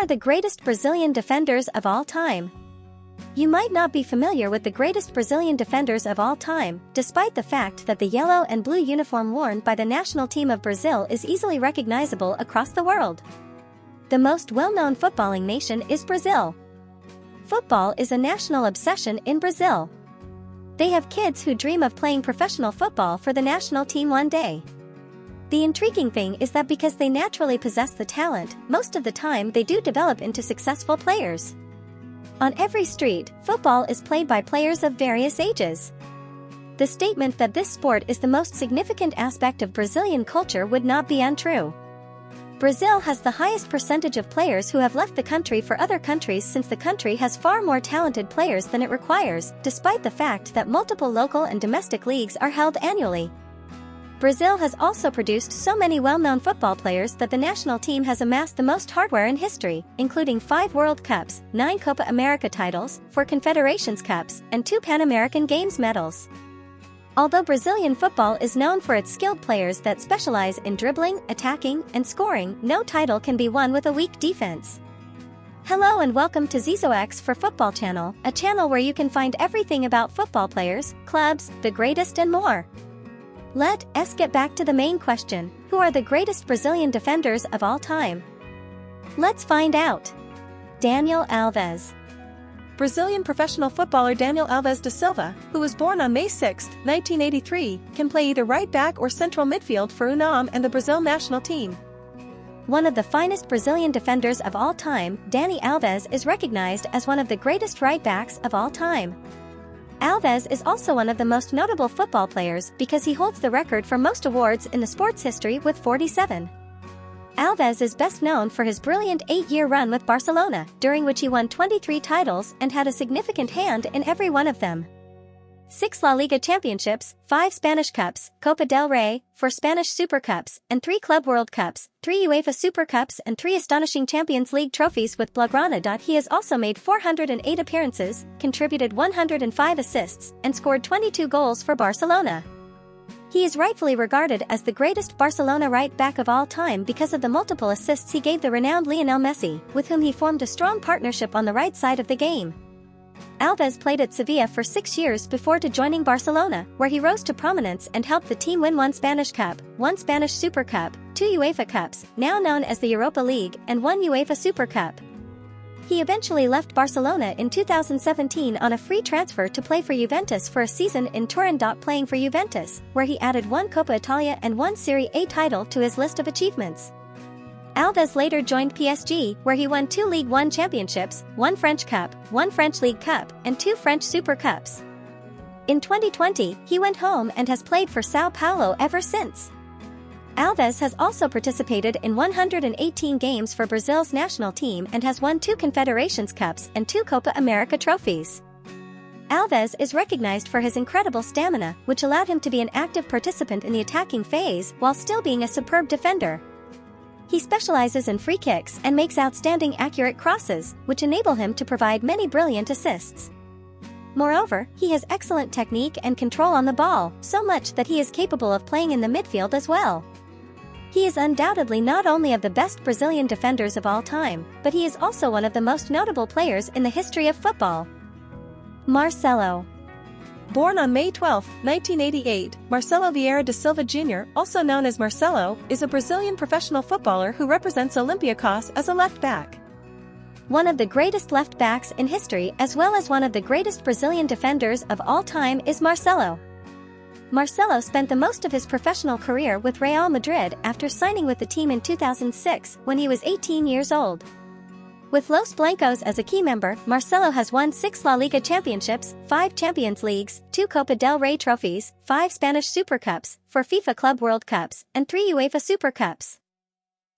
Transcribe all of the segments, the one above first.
are the greatest Brazilian defenders of all time? You might not be familiar with the greatest Brazilian defenders of all time, despite the fact that the yellow and blue uniform worn by the national team of Brazil is easily recognizable across the world. The most well-known footballing nation is Brazil. Football is a national obsession in Brazil. They have kids who dream of playing professional football for the national team one day. The intriguing thing is that because they naturally possess the talent, most of the time they do develop into successful players. On every street, football is played by players of various ages. The statement that this sport is the most significant aspect of Brazilian culture would not be untrue. Brazil has the highest percentage of players who have left the country for other countries since the country has far more talented players than it requires, despite the fact that multiple local and domestic leagues are held annually. Brazil has also produced so many well-known football players that the national team has amassed the most hardware in history, including 5 World Cups, 9 Copa America titles, 4 Confederations Cups, and 2 Pan American Games medals. Although Brazilian football is known for its skilled players that specialize in dribbling, attacking, and scoring, no title can be won with a weak defense. Hello and welcome to ZizoX for Football Channel, a channel where you can find everything about football players, clubs, the greatest and more. Let's get back to the main question: who are the greatest Brazilian defenders of all time? Let's find out. Daniel Alves. Brazilian professional footballer Daniel Alves da Silva, who was born on May 6, 1983, can play either right back or central midfield for UNAM and the Brazil national team. One of the finest Brazilian defenders of all time, Dani Alves is recognized as one of the greatest right backs of all time. Alves is also one of the most notable football players because he holds the record for most awards in the sport's history with 47. Alves is best known for his brilliant 8-year run with Barcelona, during which he won 23 titles and had a significant hand in every one of them. 6 La Liga championships, 5 Spanish Cups, Copa del Rey, 4 Spanish Super Cups, and 3 Club World Cups, 3 UEFA Super Cups and 3 astonishing Champions League trophies with Blaugrana. He has also made 408 appearances, contributed 105 assists, and scored 22 goals for Barcelona. He is rightfully regarded as the greatest Barcelona right-back of all time because of the multiple assists he gave the renowned Lionel Messi, with whom he formed a strong partnership on the right side of the game. Alves played at Sevilla for 6 years before joining Barcelona, where he rose to prominence and helped the team win 1 Spanish Cup, 1 Spanish Super Cup, 2 UEFA Cups, now known as the Europa League, and 1 UEFA Super Cup. He eventually left Barcelona in 2017 on a free transfer to play for Juventus for a season in Turin. Playing for Juventus, where he added 1 Coppa Italia and 1 Serie A title to his list of achievements. Alves later joined PSG, where he won 2 Ligue 1 championships, 1 French Cup, 1 French League Cup, and 2 French Super Cups. In 2020, he went home and has played for São Paulo ever since. Alves has also participated in 118 games for Brazil's national team and has won 2 Confederations Cups and 2 Copa America trophies. Alves is recognized for his incredible stamina, which allowed him to be an active participant in the attacking phase while still being a superb defender. He specializes in free kicks and makes outstanding accurate crosses, which enable him to provide many brilliant assists. Moreover, he has excellent technique and control on the ball, so much that he is capable of playing in the midfield as well. He is undoubtedly not only of the best Brazilian defenders of all time, but he is also one of the most notable players in the history of football. Marcelo. Born on May 12, 1988, Marcelo Vieira da Silva Jr., also known as Marcelo, is a Brazilian professional footballer who represents Olympiacos as a left back. One of the greatest left backs in history as well as one of the greatest Brazilian defenders of all time is Marcelo. Marcelo spent the most of his professional career with Real Madrid after signing with the team in 2006 when he was 18 years old. With Los Blancos as a key member, Marcelo has won 6 La Liga championships, 5 Champions Leagues, 2 Copa del Rey trophies, 5 Spanish Super Cups, 4 FIFA Club World Cups, and 3 UEFA Super Cups.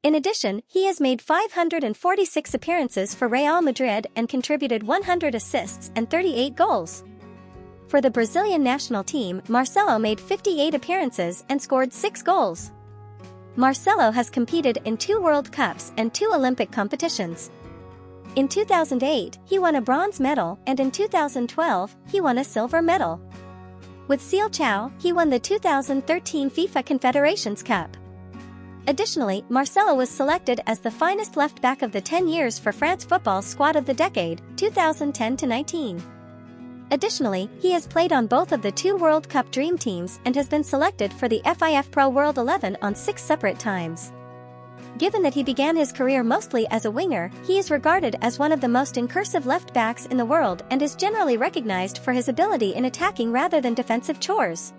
In addition, he has made 546 appearances for Real Madrid and contributed 100 assists and 38 goals. For the Brazilian national team, Marcelo made 58 appearances and scored 6 goals. Marcelo has competed in 2 World Cups and 2 Olympic competitions. In 2008, he won a bronze medal, and in 2012, he won a silver medal. With Seleção, he won the 2013 FIFA Confederations Cup. Additionally, Marcelo was selected as the finest left-back of the 10 years for France Football Squad of the decade, 2010-19. Additionally, he has played on both of the two World Cup Dream Teams and has been selected for the FIFA Pro World 11 on 6 separate times. Given that he began his career mostly as a winger, he is regarded as one of the most incursive left-backs in the world and is generally recognized for his ability in attacking rather than defensive chores.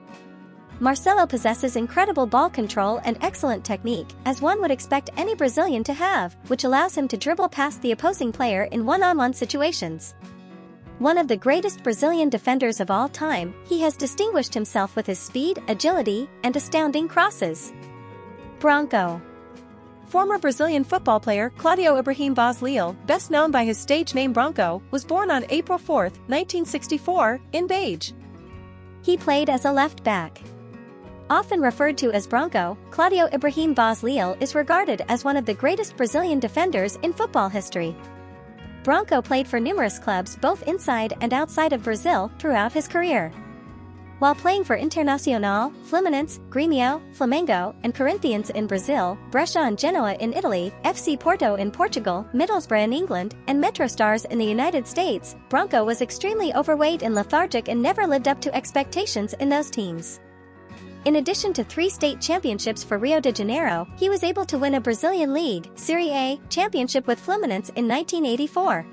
Marcelo possesses incredible ball control and excellent technique, as one would expect any Brazilian to have, which allows him to dribble past the opposing player in one-on-one situations. One of the greatest Brazilian defenders of all time, he has distinguished himself with his speed, agility, and astounding crosses. Branco. Former Brazilian football player Claudio Ibrahim Vaz Leal, best known by his stage name Branco, was born on April 4, 1964, in Beige. He played as a left-back. Often referred to as Branco, Claudio Ibrahim Vaz Leal is regarded as one of the greatest Brazilian defenders in football history. Branco played for numerous clubs both inside and outside of Brazil throughout his career. While playing for Internacional, Fluminense, Grêmio, Flamengo, and Corinthians in Brazil, Brescia and Genoa in Italy, FC Porto in Portugal, Middlesbrough in England, and MetroStars in the United States, Branco was extremely overweight and lethargic and never lived up to expectations in those teams. In addition to 3 state championships for Rio de Janeiro, he was able to win a Brazilian League, Serie A, championship with Fluminense in 1984.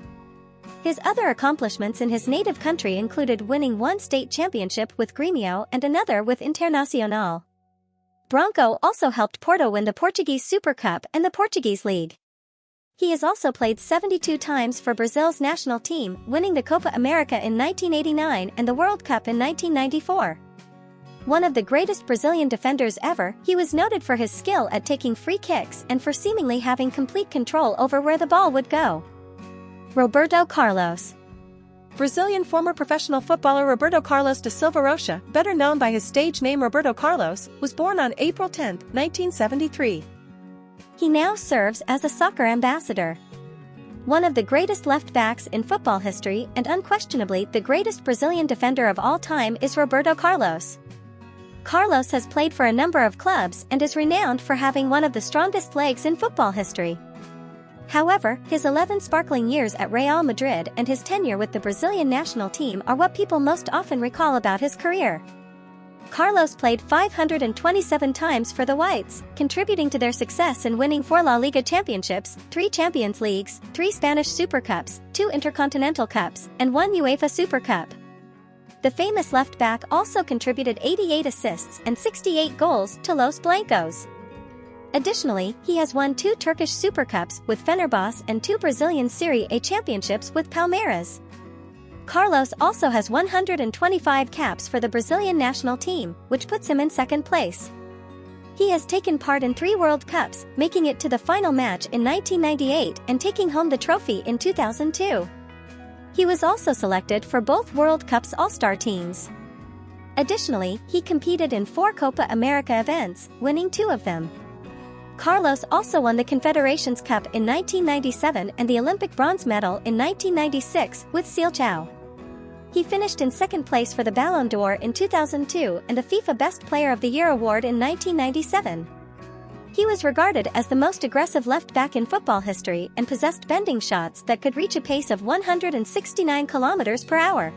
His other accomplishments in his native country included winning 1 state championship with Grêmio and another with Internacional. Branco also helped Porto win the Portuguese Super Cup and the Portuguese League. He has also played 72 times for Brazil's national team, winning the Copa America in 1989 and the World Cup in 1994. One of the greatest Brazilian defenders ever, he was noted for his skill at taking free kicks and for seemingly having complete control over where the ball would go. Roberto Carlos. Brazilian former professional footballer Roberto Carlos da Silva Rocha, better known by his stage name Roberto Carlos, was born on April 10, 1973. He now serves as a soccer ambassador. One of the greatest left-backs in football history and unquestionably the greatest Brazilian defender of all time is Roberto Carlos. Carlos has played for a number of clubs and is renowned for having one of the strongest legs in football history. However, his 11 sparkling years at Real Madrid and his tenure with the Brazilian national team are what people most often recall about his career. Carlos played 527 times for the Whites, contributing to their success in winning 4 La Liga championships, 3 Champions Leagues, 3 Spanish Super Cups, 2 Intercontinental Cups, and 1 UEFA Super Cup. The famous left-back also contributed 88 assists and 68 goals to Los Blancos. Additionally, he has won 2 Turkish Super Cups with Fenerbahce and 2 Brazilian Serie A championships with Palmeiras. Carlos also has 125 caps for the Brazilian national team, which puts him in second place. He has taken part in 3 World Cups, making it to the final match in 1998 and taking home the trophy in 2002. He was also selected for both World Cup's All-Star teams. Additionally, he competed in 4 Copa America events, winning 2 of them. Carlos also won the Confederations Cup in 1997 and the Olympic bronze medal in 1996 with Seleção. He finished in second place for the Ballon d'Or in 2002 and the FIFA Best Player of the Year award in 1997. He was regarded as the most aggressive left-back in football history and possessed bending shots that could reach a pace of 169 km per hour.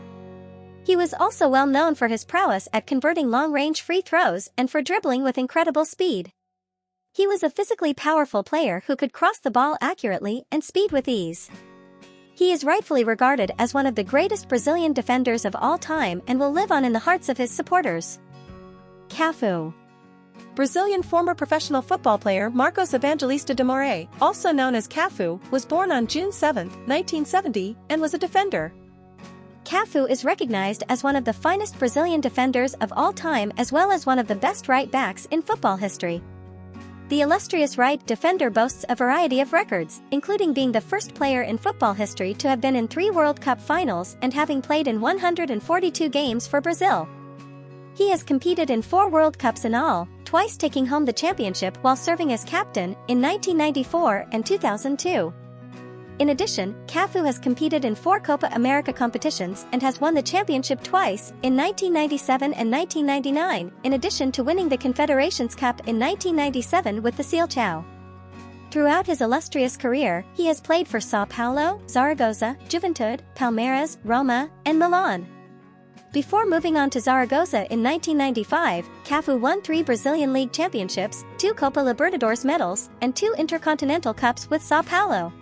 He was also well known for his prowess at converting long-range free throws and for dribbling with incredible speed. He was a physically powerful player who could cross the ball accurately and speed with ease. He is rightfully regarded as one of the greatest Brazilian defenders of all time and will live on in the hearts of his supporters. Cafu. Brazilian former professional football player Marcos Evangelista de Moraes, also known as Cafu, was born on June 7, 1970, and was a defender. Cafu is recognized as one of the finest Brazilian defenders of all time as well as one of the best right-backs in football history. The illustrious right defender boasts a variety of records, including being the first player in football history to have been in 3 World Cup finals and having played in 142 games for Brazil. He has competed in 4 World Cups in all, twice taking home the championship while serving as captain in 1994 and 2002. In addition, Cafu has competed in 4 Copa America competitions and has won the championship twice, in 1997 and 1999, in addition to winning the Confederations Cup in 1997 with the Seleção. Throughout his illustrious career, he has played for São Paulo, Zaragoza, Juventude, Palmeiras, Roma, and Milan. Before moving on to Zaragoza in 1995, Cafu won 3 Brazilian League championships, 2 Copa Libertadores medals, and 2 Intercontinental Cups with São Paulo.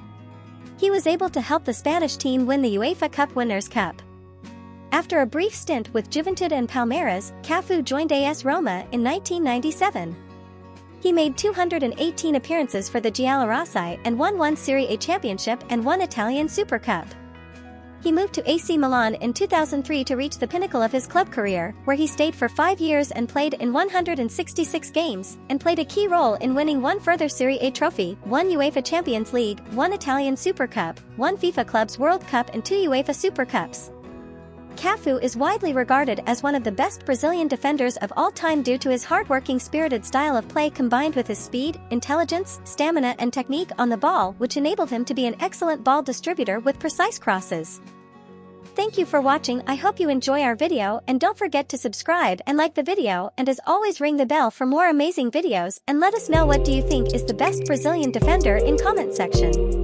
He was able to help the Spanish team win the UEFA Cup Winners' Cup. After a brief stint with Juventude and Palmeiras, Cafu joined AS Roma in 1997. He made 218 appearances for the Giallorossi and won 1 Serie A championship and 1 Italian Super Cup. He moved to AC Milan in 2003 to reach the pinnacle of his club career, where he stayed for 5 years and played in 166 games, and played a key role in winning 1 further Serie A trophy, 1 UEFA Champions League, 1 Italian Super Cup, 1 FIFA Clubs World Cup and 2 UEFA Super Cups. Cafu is widely regarded as one of the best Brazilian defenders of all time due to his hard-working, spirited style of play combined with his speed, intelligence, stamina and technique on the ball, which enabled him to be an excellent ball distributor with precise crosses. Thank you for watching. I hope you enjoy our video, and don't forget to subscribe and like the video, and as always ring the bell for more amazing videos, and let us know what do you think is the best Brazilian defender in comment section.